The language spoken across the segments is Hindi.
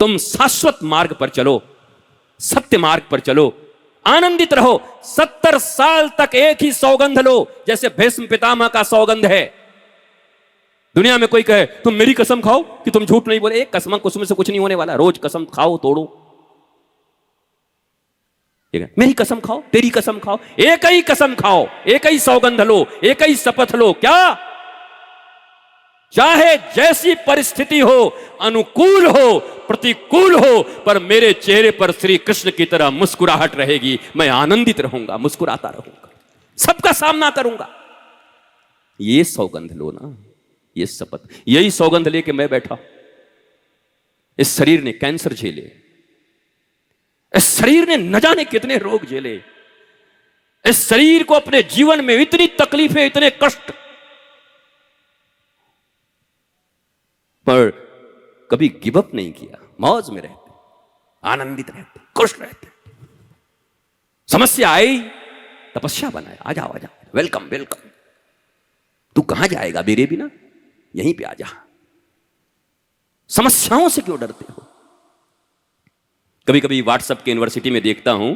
तुम शाश्वत मार्ग पर चलो, सत्य मार्ग पर चलो, आनंदित रहो। 70 साल तक एक ही सौगंध लो, जैसे भीष्म पितामह का सौगंध है। दुनिया में कोई कहे तुम मेरी कसम खाओ कि तुम झूठ नहीं बोले, एक कसम उसमें से कुछ नहीं होने वाला। रोज कसम खाओ, तोड़ो, ठीक है? मेरी कसम खाओ, तेरी कसम खाओ, एक ही कसम खाओ, एक ही सौगंध लो, एक ही शपथ लो। क्या? चाहे जैसी परिस्थिति हो, अनुकूल हो, प्रतिकूल हो, पर मेरे चेहरे पर श्री कृष्ण की तरह मुस्कुराहट रहेगी। मैं आनंदित रहूंगा, मुस्कुराता रहूंगा, सबका सामना करूंगा। ये सौगंध लो ना, ये शपथ। यही सौगंध लेके मैं बैठा। इस शरीर ने कैंसर झेले, इस शरीर ने न जाने कितने रोग झेले, इस शरीर को अपने जीवन में इतनी तकलीफें, इतने कष्ट, पर कभी गिव अप नहीं किया। मौज में रहते, आनंदित रहते, खुश रहते। समस्या आई, तपस्या बनाया, आ जाओ, आ जाओ, वेलकम वेलकम। तू कहां जाएगा मेरे बिना? यहीं पे आ जा। समस्याओं से क्यों डरते हो? कभी कभी व्हाट्सएप के यूनिवर्सिटी में देखता हूं,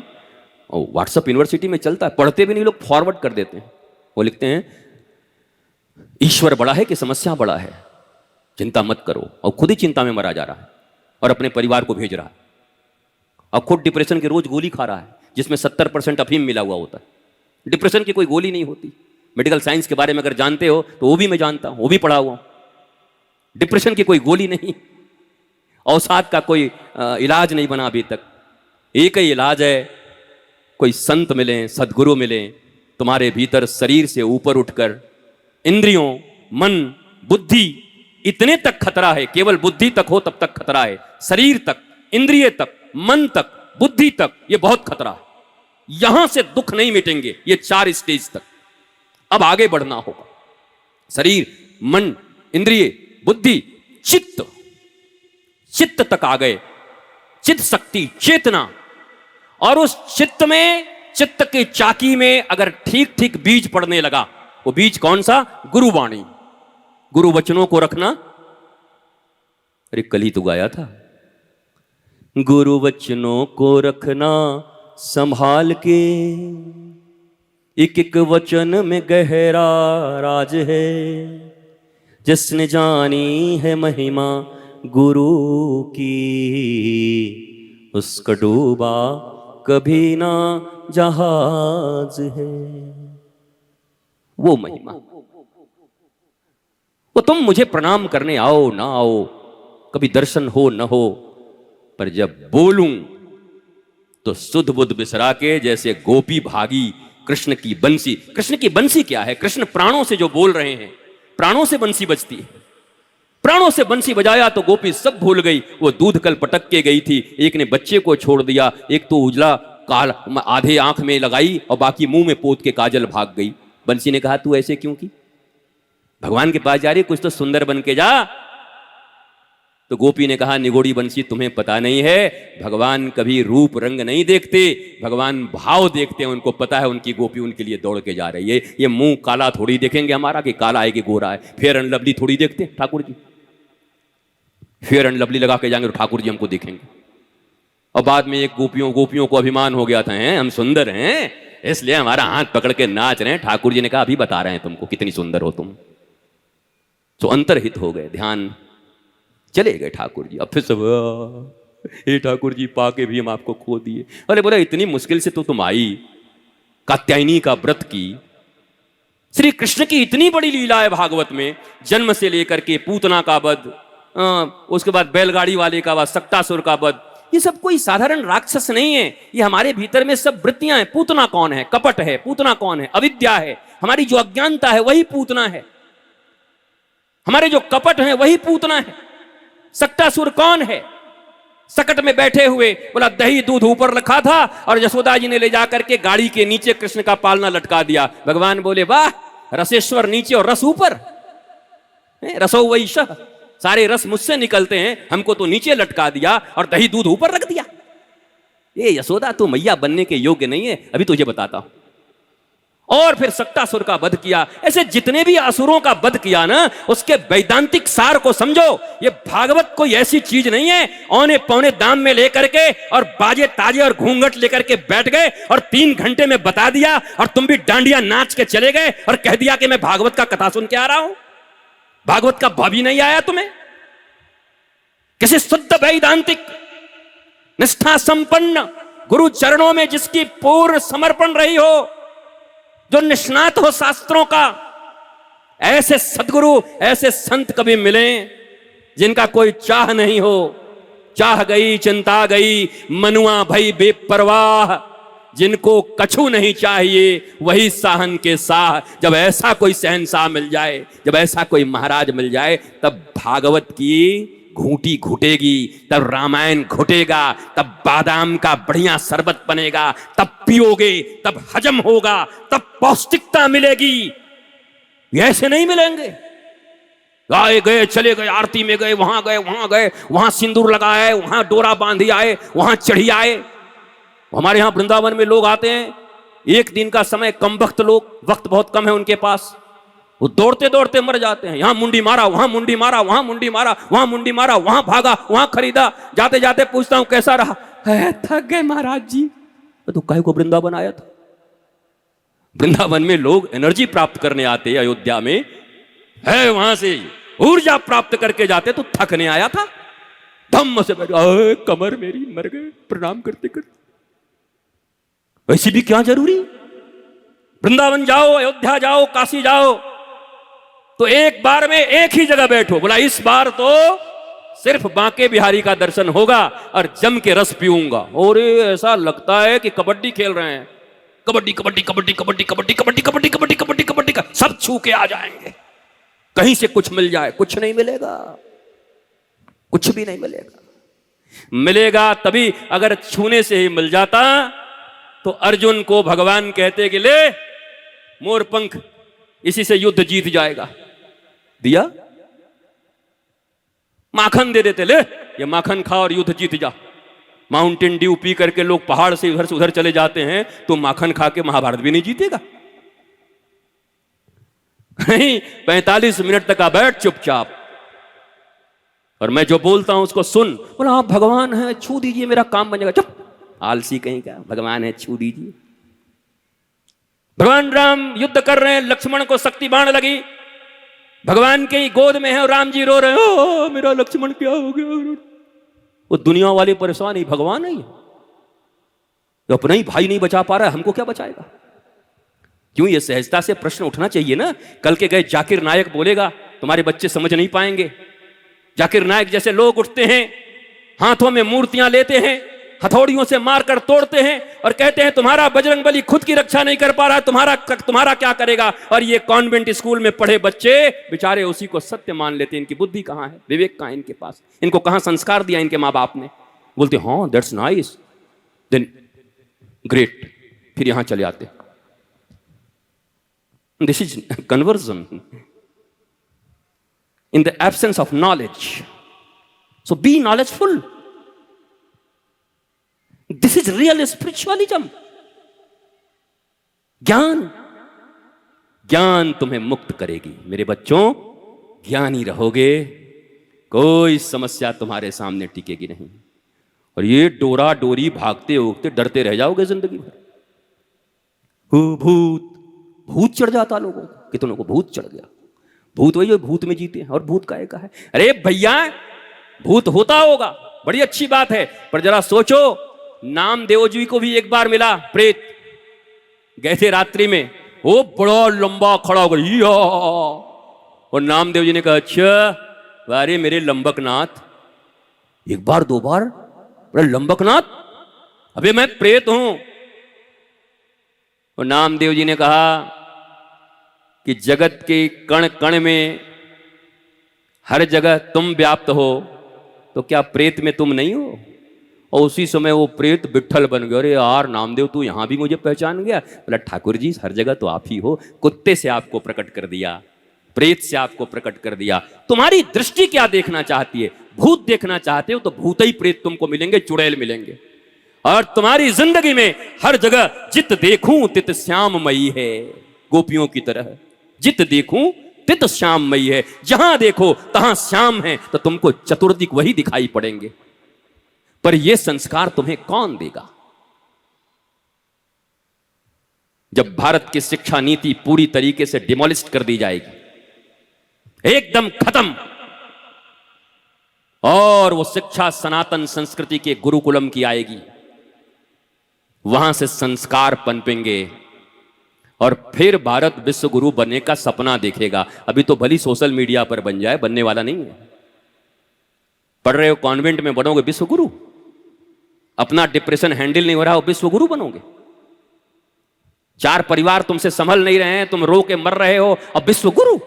और व्हाट्सएप यूनिवर्सिटी में चलता है, पढ़ते भी नहीं, लोग फॉरवर्ड कर देते हैं। वो लिखते हैं ईश्वर बड़ा है कि समस्या बड़ा है, चिंता मत करो। और खुद ही चिंता में मरा जा रहा है और अपने परिवार को भेज रहा है। और खुद डिप्रेशन की रोज गोली खा रहा है, जिसमें 70% अफीम मिला हुआ होता है। डिप्रेशन की कोई गोली नहीं होती। मेडिकल साइंस के बारे में अगर जानते हो तो वो भी मैं जानता हूं, वो भी पढ़ा हुआ हूं। डिप्रेशन की कोई गोली नहीं, औषध का कोई इलाज नहीं बना अभी तक। एक ही इलाज है, कोई संत मिले, सदगुरु मिले, तुम्हारे भीतर शरीर से ऊपर उठकर इंद्रियों, मन, बुद्धि, इतने तक खतरा है। केवल बुद्धि तक हो तब तक खतरा है, शरीर तक, इंद्रिय तक, मन तक, बुद्धि तक, ये बहुत खतरा है। यहां से दुख नहीं मिटेंगे, ये 4 स्टेज तक। अब आगे बढ़ना होगा। शरीर, मन, इंद्रिय, बुद्धि, चित्त, चित्त तक आ गए। चित्त शक्ति, चेतना। और उस चित्त में, चित्त की चाकी में अगर ठीक ठीक बीज पड़ने लगा, वो बीज कौन सा? गुरुवाणी, गुरु वचनों को रखना। अरे कल ही तो गाया था, गुरु वचनों को रखना संभाल के, एक एक वचन में गहरा राज है, जिसने जानी है महिमा गुरु की, उसका डूबा कभी ना जहाज है। वो महिमा, वो तुम मुझे प्रणाम करने आओ ना आओ, कभी दर्शन हो न हो, पर जब बोलूं तो सुध बुध बिसरा के जैसे गोपी भागी कृष्ण की बंसी। कृष्ण की बंसी क्या है? कृष्ण प्राणों से जो बोल रहे हैं, प्राणों से बंसी बजती है। प्राणों से बंसी बजाया तो गोपी सब भूल गई। वो दूध कल पटक के गई थी, एक ने बच्चे को छोड़ दिया, एक तो उजला काल आधे आंख में लगाई और बाकी मुंह में पोत के काजल भाग गई। बंसी ने कहा तू ऐसे क्यों की? भगवान के पास जा रही, कुछ तो सुंदर बन के जा। तो गोपी ने कहा निगोड़ी बंसी तुम्हें पता नहीं है, भगवान कभी रूप रंग नहीं देखते, भगवान भाव देखते हैं। उनको पता है उनकी गोपी उनके लिए दौड़ के जा रही है। ये मुंह काला थोड़ी देखेंगे हमारा कि काला है कि गोरा है। फेयर एंड लवली थोड़ी देखते Thakur ji. Fair and lovely लगा के जाएंगे तो ठाकुर जी हमको देखेंगे। और बाद में एक गोपियों को अभिमान हो गया था, हैं हम सुंदर हैं इसलिए हमारा हाथ पकड़ के नाच रहे हैं। ठाकुर जी ने कहा अभी बता रहे हैं तुमको कितनी सुंदर हो तुम। तो अंतरहित हो गए, ध्यान चले गए ठाकुर जी। अब फिर सब हे ठाकुर जी पाके भी हम आपको खो दिए। अरे बोला इतनी मुश्किल से तो तुम आई, कात्यायनी का व्रत की। श्री कृष्ण की इतनी बड़ी लीला है भागवत में, जन्म से लेकर के पूतना का वध, उसके बाद बैलगाड़ी वाले का वध, सक्तासुर का वध। ये सब कोई साधारण राक्षस नहीं है, ये हमारे भीतर में सब वृत्तियां हैं। पूतना कौन है? कपट है। पूतना कौन है? अविद्या है। हमारी जो अज्ञानता है वही पूतना है। हमारे जो कपट हैं वही पूतना है। सक्तासुर कौन है? सकट में बैठे हुए, बोला दही दूध ऊपर रखा था और यशोदा जी ने ले जाकर के गाड़ी के नीचे कृष्ण का पालना लटका दिया। भगवान बोले वाह, रसेश्वर नीचे और रस ऊपर। रसो वैशः, सारे रस मुझसे निकलते हैं, हमको तो नीचे लटका दिया और दही दूध ऊपर रख दिया। ये यशोदा तू मैया बनने के योग्य नहीं है, अभी तुझे बताता हूं। और फिर सक्टासुर का वध किया। ऐसे जितने भी असुरों का वध किया ना, उसके वैदांतिक सार को समझो। ये भागवत कोई ऐसी चीज नहीं है औने पौने दाम में लेकर के और बाजे ताजे और घूंघट लेकर के बैठ गए और 3 घंटे में बता दिया और तुम भी डांडिया नाच के चले गए और कह दिया कि मैं भागवत का कथा सुन के आ रहा हूं। भागवत का भाव ही नहीं आया तुम्हें। किसी शुद्ध वैदांतिक निष्ठा संपन्न गुरु चरणों में जिसकी पूर्ण समर्पण रही हो, जो निष्णात हो शास्त्रों का, ऐसे सद्गुरु ऐसे संत कभी मिले जिनका कोई चाह नहीं हो। चाह गई चिंता गई मनुआ भई बेपरवाह, जिनको कछु नहीं चाहिए वही साहन के साह। जब ऐसा कोई शहंशाह मिल जाए, जब ऐसा कोई महाराज मिल जाए, तब भागवत की घूंटी घुटेगी, तब रामायण घुटेगा, तब बादाम का बढ़िया शरबत बनेगा, तब पियोगे, तब हजम होगा, तब पौष्टिकता मिलेगी। ये ऐसे नहीं मिलेंगे। आए गए चले गए, आरती में गए, वहां गए, वहां सिंदूर लगाए, वहां डोरा बांधी आए, वहां चढ़ी आए। हमारे यहां वृंदावन में लोग आते हैं, एक दिन का समय कम वक्त, लोग वक्त बहुत कम है उनके पास, वो दौड़ते दौड़ते मर जाते हैं। यहां मुंडी मारा, वहां मुंडी मारा, वहां मुंडी मारा, वहां मुंडी मारा, वहां भागा, वहां खरीदा। जाते जाते पूछता हूं कैसा रहा? थक गए महाराज जी। तो काहे को वृंदावन आया था? वृंदावन में लोग एनर्जी प्राप्त करने आते, अयोध्या में है, वहां से ऊर्जा प्राप्त करके जाते। तो थकने आया था? धम्म से बैठे, कमर मेरी मर गए प्रणाम करते करते। वैसे भी क्या जरूरी? वृंदावन जाओ, अयोध्या जाओ, काशी जाओ, तो एक बार में एक ही जगह बैठो। बोला इस बार तो सिर्फ बांके बिहारी का दर्शन होगा और जम के रस पीऊंगा। और ऐसा लगता है कि कबड्डी खेल रहे हैं। कबड्डी कबड्डी कबड्डी कबड्डी कबड्डी कबड्डी कबड्डी कबड्डी कबड्डी कबड्डी का सब छू के आ जाएंगे। कहीं से कुछ मिल जाए, कुछ नहीं मिलेगा, कुछ भी नहीं मिलेगा। मिलेगा तभी अगर छूने से ही मिल जाता तो अर्जुन को भगवान कहते कि ले मोर पंख, इसी से युद्ध जीत जाएगा। दिया? माखन दे देते, ले ये माखन खा और युद्ध जीत जा। माउंटेन ड्यू पी करके लोग पहाड़ से इधर से उधर चले जाते हैं, तो माखन खा के महाभारत भी नहीं जीतेगा। नहीं, 45 मिनट तक आ बैठ चुपचाप और मैं जो बोलता हूं उसको सुन। बोला आप भगवान है, छू दीजिए मेरा काम बन जाएगा। चुप, आलसी कहीं का, भगवान है छू दीजिए। भगवान राम युद्ध कर रहे हैं, लक्ष्मण को शक्ति बाण लगी, भगवान के ही गोद में है और राम जी रो रहे हैं, ओ मेरा लक्ष्मण क्या हो गया। वो दुनिया वाले परेशान ही, भगवान नहीं, तो अपना ही भाई नहीं बचा पा रहा है, हमको क्या बचाएगा? क्यों? ये सहजता से प्रश्न उठना चाहिए ना। कल के गए जाकिर नायक बोलेगा, तुम्हारे बच्चे समझ नहीं पाएंगे। जाकिर नायक जैसे लोग उठते हैं, हाथों में मूर्तियां लेते हैं, हथौड़ियों से मारकर तोड़ते हैं और कहते हैं तुम्हारा बजरंगबली खुद की रक्षा नहीं कर पा रहा है, तुम्हारा क्या करेगा। और ये कॉन्वेंट स्कूल में पढ़े बच्चे बेचारे उसी को सत्य मान लेते हैं। इनकी बुद्धि कहां है, विवेक कहां है इनके पास? इनको कहां संस्कार दिया इनके माँ बाप ने? बोलते हाँ दैट्स नाइस, देन ग्रेट, फिर यहां चले आते। This is conversion in the absence of knowledge. So be knowledgeful. This is real spiritualism. ज्ञान तुम्हें मुक्त करेगी मेरे बच्चों। ज्ञानी रहोगे, कोई समस्या तुम्हारे सामने टिकेगी नहीं। और ये डोरा डोरी भागते उगते डरते रह जाओगे जिंदगी भर। भूत चढ़ जाता लोगों को, कितनों को भूत चढ़ गया। भूत वही जो भूत में जीते हैं, और भूत काहे का है? अरे भैया भूत होता होगा, बड़ी अच्छी बात है, पर जरा सोचो, नामदेव जी को भी एक बार मिला प्रेत, गए थे रात्रि में, वो बड़ा लंबा खड़ा हो गया और नामदेव जी ने कहा अच्छा अरे मेरे लंबकनाथ, एक बार दो बार बड़ा लंबकनाथ, अबे मैं प्रेत हूं। और नामदेव जी ने कहा कि जगत के कण कण में हर जगह तुम व्याप्त हो, तो क्या प्रेत में तुम नहीं हो? और उसी समय वो प्रेत विट्ठल बन गया। अरे यार नामदेव तू यहां भी मुझे पहचान गया? बोला ठाकुर जी हर जगह तो आप ही हो। कुत्ते से आपको प्रकट कर दिया, प्रेत से आपको प्रकट कर दिया। तुम्हारी दृष्टि क्या देखना चाहती है? भूत देखना चाहते हो तो भूत ही प्रेत तुमको मिलेंगे, चुड़ैल मिलेंगे। और तुम्हारी जिंदगी में हर जगह जित देखूं तित श्याममयी है। गोपियों की तरह। जित देखूं तित श्याममयी है, जहां देखो तहां श्याम है, तो तुमको चतुर्दिक वही दिखाई पड़ेंगे। पर यह संस्कार तुम्हें कौन देगा? जब भारत की शिक्षा नीति पूरी तरीके से डिमोलिस्ट कर दी जाएगी, एकदम खत्म, और वो शिक्षा सनातन संस्कृति के गुरुकुलम की आएगी, वहां से संस्कार पनपेंगे और फिर भारत विश्व गुरु बनने का सपना देखेगा। अभी तो भली सोशल मीडिया पर बन जाए, बनने वाला नहीं है। पढ़ रहे हो कॉन्वेंट में, बनोगे विश्व गुरु। अपना डिप्रेशन हैंडल नहीं हो रहा हो, विश्व गुरु बनोगे। 4 परिवार तुमसे संभल नहीं रहे हैं, तुम रो के मर रहे हो, अब विश्व गुरु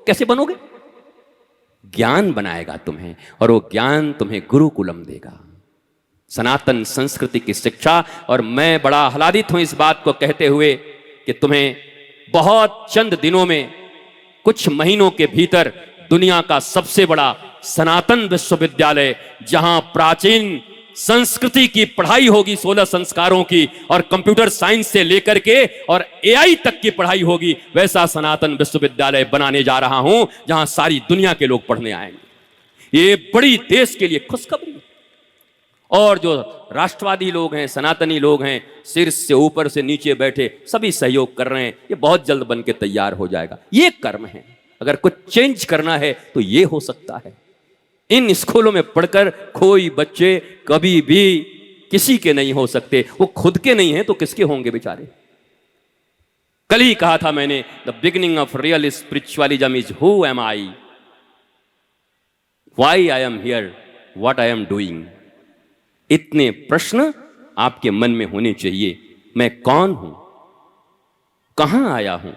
कैसे बनोगे? ज्ञान बनाएगा तुम्हें, और वो ज्ञान तुम्हें गुरुकुलम देगा, सनातन संस्कृति की शिक्षा। और मैं बड़ा आह्लादित हूं इस बात को कहते हुए कि तुम्हें बहुत चंद दिनों में, कुछ महीनों के भीतर, दुनिया का सबसे बड़ा सनातन विश्वविद्यालय, जहां प्राचीन संस्कृति की पढ़ाई होगी, 16 संस्कारों की, और कंप्यूटर साइंस से लेकर के और एआई तक की पढ़ाई होगी, वैसा सनातन विश्वविद्यालय बनाने जा रहा हूं, जहां सारी दुनिया के लोग पढ़ने आएंगे। ये बड़ी देश के लिए खुशखबरी है। और जो राष्ट्रवादी लोग हैं, सनातनी लोग हैं, शीर्ष से ऊपर से नीचे बैठे सभी सहयोग कर रहे हैं। ये बहुत जल्द बन के तैयार हो जाएगा। ये कर्म है। अगर कुछ चेंज करना है तो ये हो सकता है। इन स्कूलों में पढ़कर कोई बच्चे कभी भी किसी के नहीं हो सकते। वो खुद के नहीं हैं तो किसके होंगे बेचारे? कल ही कहा था मैंने, the beginning of real spiritualism is who am I, why I am here, what I am doing. इतने प्रश्न आपके मन में होने चाहिए। मैं कौन हूं, कहां आया हूं,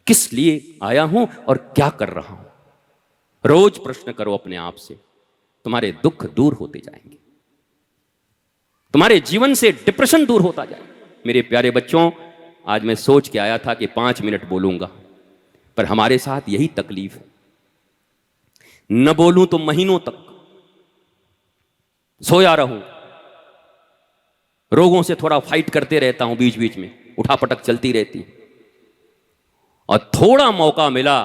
किस लिए आया हूं और क्या कर रहा हूं? रोज प्रश्न करो अपने आप से, तुम्हारे दुख दूर होते जाएंगे, तुम्हारे जीवन से डिप्रेशन दूर होता जाएगा। मेरे प्यारे बच्चों, आज मैं सोच के आया था कि 5 मिनट बोलूंगा, पर हमारे साथ यही तकलीफ है। न बोलूं तो महीनों तक सोया रहूं, रोगों से थोड़ा फाइट करते रहता हूं, बीच बीच में उठापटक चलती रहती, और थोड़ा मौका मिला,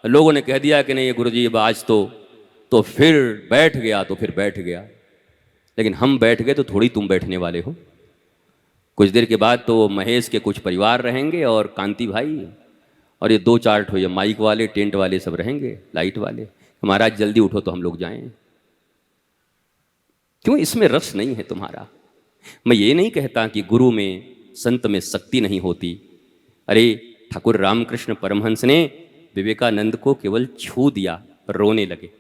लोगों ने कह दिया कि नहीं गुरुजी अब आज तो फिर बैठ गया, तो फिर बैठ गया। लेकिन हम बैठ गए तो थोड़ी तुम बैठने वाले हो। कुछ देर के बाद तो महेश के कुछ परिवार रहेंगे और कांति भाई और ये 2-4 ठो ये माइक वाले, टेंट वाले सब रहेंगे, लाइट वाले। महाराज जल्दी उठो तो हम लोग जाएं। क्यों इसमें रस नहीं है तुम्हारा? मैं ये नहीं कहता कि गुरु में, संत में शक्ति नहीं होती। अरे ठाकुर रामकृष्ण परमहंस ने विवेकानंद को केवल छू दिया, रोने लगे।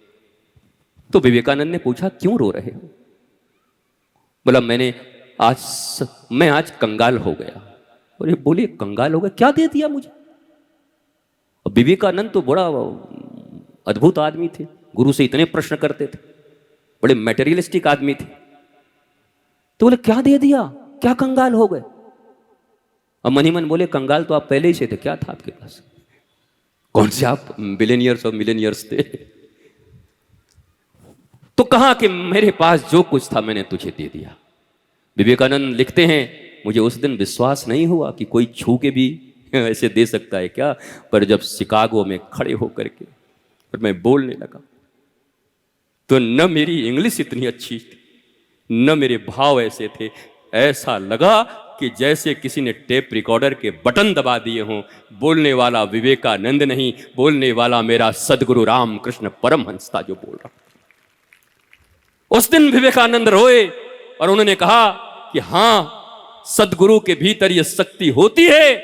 तो विवेकानंद ने पूछा क्यों रो रहे हो? बोला मैं आज कंगाल हो गया। और ये बोले कंगाल हो गया, क्या दे दिया मुझे? और विवेकानंद तो बड़ा अद्भुत आदमी थे, गुरु से इतने प्रश्न करते थे, बड़े मैटेरियलिस्टिक आदमी थे। तो बोले क्या दे दिया, क्या कंगाल हो गए? अब मन ही मन बोले कंगाल तो आप पहले ही से थे, क्या था आपके पास? कौन से आप बिलियनियर्स और मिलियनियर्स थे? तो कहा कि मेरे पास जो कुछ था मैंने तुझे दे दिया। विवेकानंद लिखते हैं, मुझे उस दिन विश्वास नहीं हुआ कि कोई छू के भी ऐसे दे सकता है क्या। पर जब शिकागो में खड़े होकर के और मैं बोलने लगा, तो न मेरी इंग्लिश इतनी अच्छी थी, न मेरे भाव ऐसे थे। ऐसा लगा कि जैसे किसी ने टेप रिकॉर्डर के बटन दबा दिए हों। बोलने वाला विवेकानंद नहीं, बोलने वाला मेरा सदगुरु रामकृष्ण परमहंस था जो बोल रहा। उस दिन विवेकानंद रोए और उन्होंने कहा कि हां, सदगुरु के भीतर यह शक्ति होती है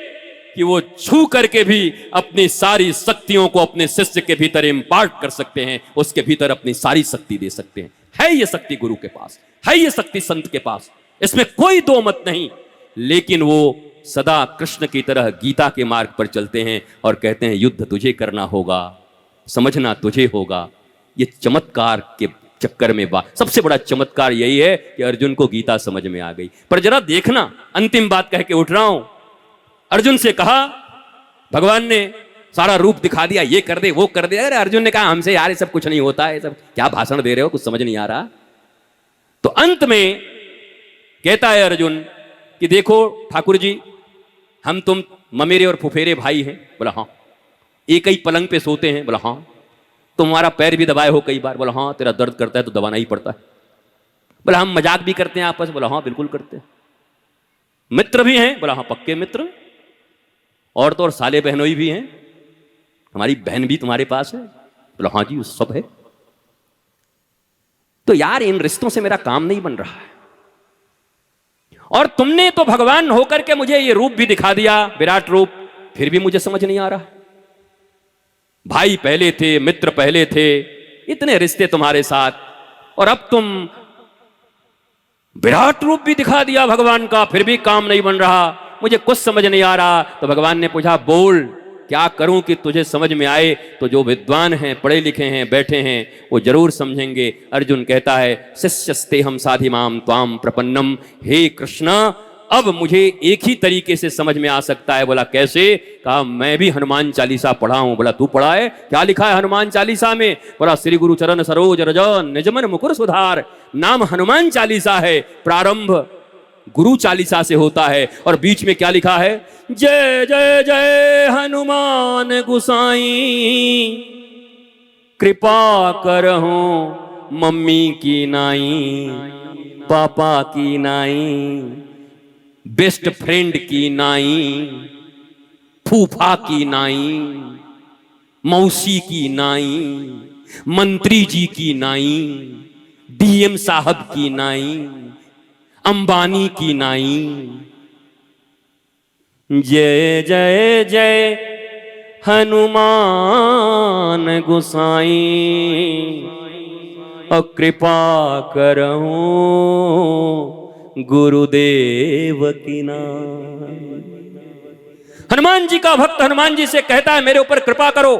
कि वो छू करके भी अपनी सारी शक्तियों को अपने शिष्य के भीतर इम्पार्ट कर सकते हैं, उसके भीतर अपनी सारी शक्ति दे सकते हैं। है ये शक्ति गुरु के पास, है ये शक्ति संत के पास, इसमें कोई दो मत नहीं। लेकिन वो सदा कृष्ण की तरह गीता के मार्ग पर चलते हैं और कहते हैं युद्ध तुझे करना होगा, समझना तुझे होगा। ये चमत्कार के चक्कर में सबसे बड़ा चमत्कार यही है कि अर्जुन को गीता समझ में आ गई। पर जरा देखना, अंतिम बात कह के उठ रहा हूं। अर्जुन से कहा, भगवान ने सारा रूप दिखा दिया, ये कर दे वो कर दे। अरे अर्जुन ने कहा हमसे यार ये सब कुछ नहीं होता है, सब क्या भाषण दे रहे हो, कुछ समझ नहीं आ रहा। तो अंत में कहता है अर्जुन कि देखो ठाकुर जी, हम तुम ममेरे और फुफेरे भाई हैं? बोला हाँ। एक ही पलंग पे सोते हैं? बोला हाँ। तुम्हारा पैर भी दबाए हो कई बार? बोला हाँ। तेरा दर्द करता है तो दबाना ही पड़ता है। बोला हम मजाक भी करते हैं आपस? बोला हाँ बिल्कुल करते हैं। मित्र भी हैं? बोला हाँ पक्के मित्र। और तो और साले बहनोई भी हैं, हमारी बहन भी तुम्हारे पास है? बोला हाँ जी सब है। तो यार इन रिश्तों से मेरा काम नहीं बन रहा है, और तुमने तो भगवान होकर के मुझे ये रूप भी दिखा दिया, विराट रूप, फिर भी मुझे समझ नहीं आ रहा। भाई पहले थे, मित्र पहले थे, इतने रिश्ते तुम्हारे साथ, और अब तुम विराट रूप भी दिखा दिया भगवान का, फिर भी काम नहीं बन रहा, मुझे कुछ समझ नहीं आ रहा। तो भगवान ने पूछा बोल क्या करूं कि तुझे समझ में आए? तो जो विद्वान हैं, पढ़े लिखे हैं, बैठे हैं, वो जरूर समझेंगे। अर्जुन कहता है शिष्यस्ते हम साधिमाम त्वाम प्रपन्नम, हे कृष्ण अब मुझे एक ही तरीके से समझ में आ सकता है। बोला कैसे? कहा मैं भी हनुमान चालीसा पढ़ा हूं। बोला तू पढ़ा है? क्या लिखा है हनुमान चालीसा में? बोला श्री गुरु चरण सरोज रज निजमन मुकुर सुधार, नाम हनुमान चालीसा है, प्रारंभ गुरु चालीसा से होता है, और बीच में क्या लिखा है? जय जय जय हनुमान गुसाई, कृपा करहु मम्मी की नाई, पापा की नाई, बेस्ट फ्रेंड की नाई, फूफा की नाई, मौसी की नाई, मंत्री जी की नाई, डीएम साहब की नाई, अंबानी की नाई। जय जय जय हनुमान गुसाई, और कृपा करहूं गुरुदेव की नाई। हनुमान जी का भक्त हनुमान जी से कहता है मेरे ऊपर कृपा करो।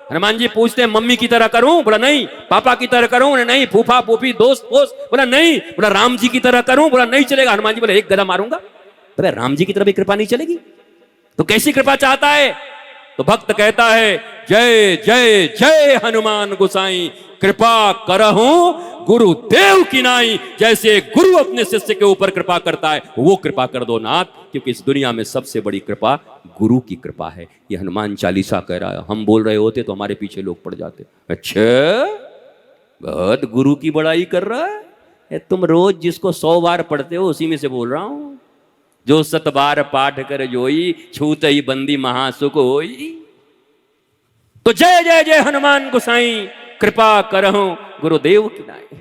हनुमान जी पूछते हैं मम्मी की तरह करूं? बोला नहीं। पापा की तरह करूं? नहीं। फूफा फूफी दोस्त पोस्त? बोला नहीं। बोला राम जी की तरह करूं? बोला नहीं चलेगा। हनुमान जी बोले एक गदा मारूंगा। बोला राम जी की तरह भी कृपा नहीं चलेगी? तो कैसी कृपा चाहता है? तो भक्त कहता है जय जय जय हनुमान गोसाई, कृपा करहूं गुरुदेव की नाई। जैसे गुरु अपने शिष्य के ऊपर कृपा करता है, वो कृपा कर दो नाथ, क्योंकि इस दुनिया में सबसे बड़ी कृपा गुरु की कृपा है। ये हनुमान चालीसा कह रहा है। हम बोल रहे होते तो हमारे पीछे लोग पड़ जाते। अच्छा बहुत गुरु की बड़ाई कर रहा है। तुम रोज जिसको 100 बार पढ़ते हो उसी में से बोल रहा हूं। जो 7 बार पाठ कर जोई, छूत ही बंदी महासुख होई। तो जय जय जय हनुमान गोसाई, कृपा करहूं गुरुदेव की नाई।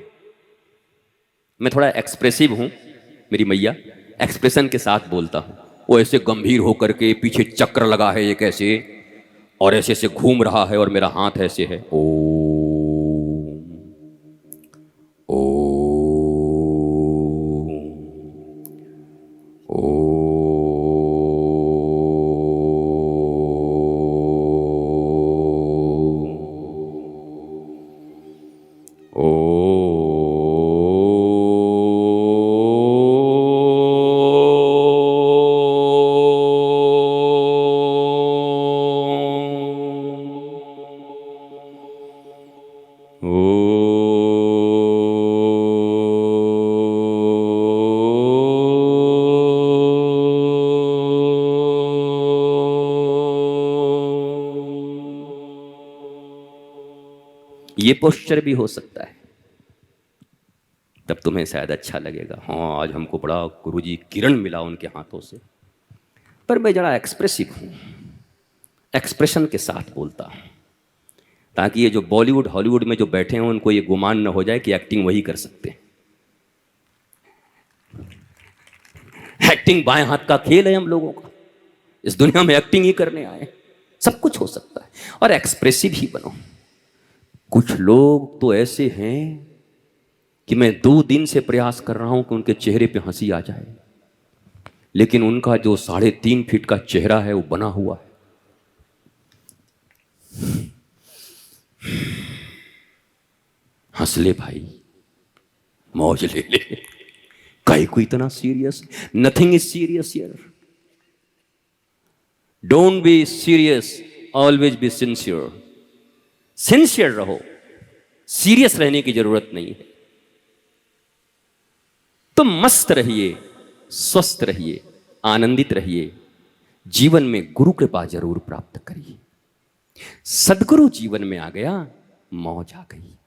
मैं थोड़ा एक्सप्रेसिव हूं, मेरी मैया, एक्सप्रेशन के साथ बोलता हूं। वो ऐसे गंभीर होकर के पीछे चक्र लगा है एक ऐसे, और ऐसे ऐसे घूम रहा है, और मेरा हाथ ऐसे है। ओम ओम ये पोस्चर भी हो सकता है, तब तुम्हें शायद अच्छा लगेगा। हाँ आज हमको बड़ा गुरुजी किरण मिला उनके हाथों से। पर मैं जरा एक्सप्रेसिव हूँ, एक्सप्रेशन के साथ बोलता हूँ, ताकि ये जो बॉलीवुड हॉलीवुड में जो बैठे हैं उनको ये गुमान न हो जाए कि एक्टिंग वही कर सकते हैं। एक्टिंग बाएं हाथ का खेल है हम लोगों का। इस दुनिया में एक्टिंग ही करने आए, सब कुछ हो सकता है, और एक्सप्रेसिव ही बनो। कुछ लोग तो ऐसे हैं कि मैं 2 दिन से प्रयास कर रहा हूं कि उनके चेहरे पे हंसी आ जाए, लेकिन उनका जो 3.5 फीट का चेहरा है वो बना हुआ है। हंस ले भाई, मौज ले ले, काहे को इतना serious? Nothing is serious here. Don't be serious, always be sincere. Sincere रहो, सीरियस रहने की जरूरत नहीं है। तो मस्त रहिए, स्वस्थ रहिए, आनंदित रहिए, जीवन में गुरु कृपा जरूर प्राप्त करिए। सदगुरु जीवन में आ गया, मौज आ गई।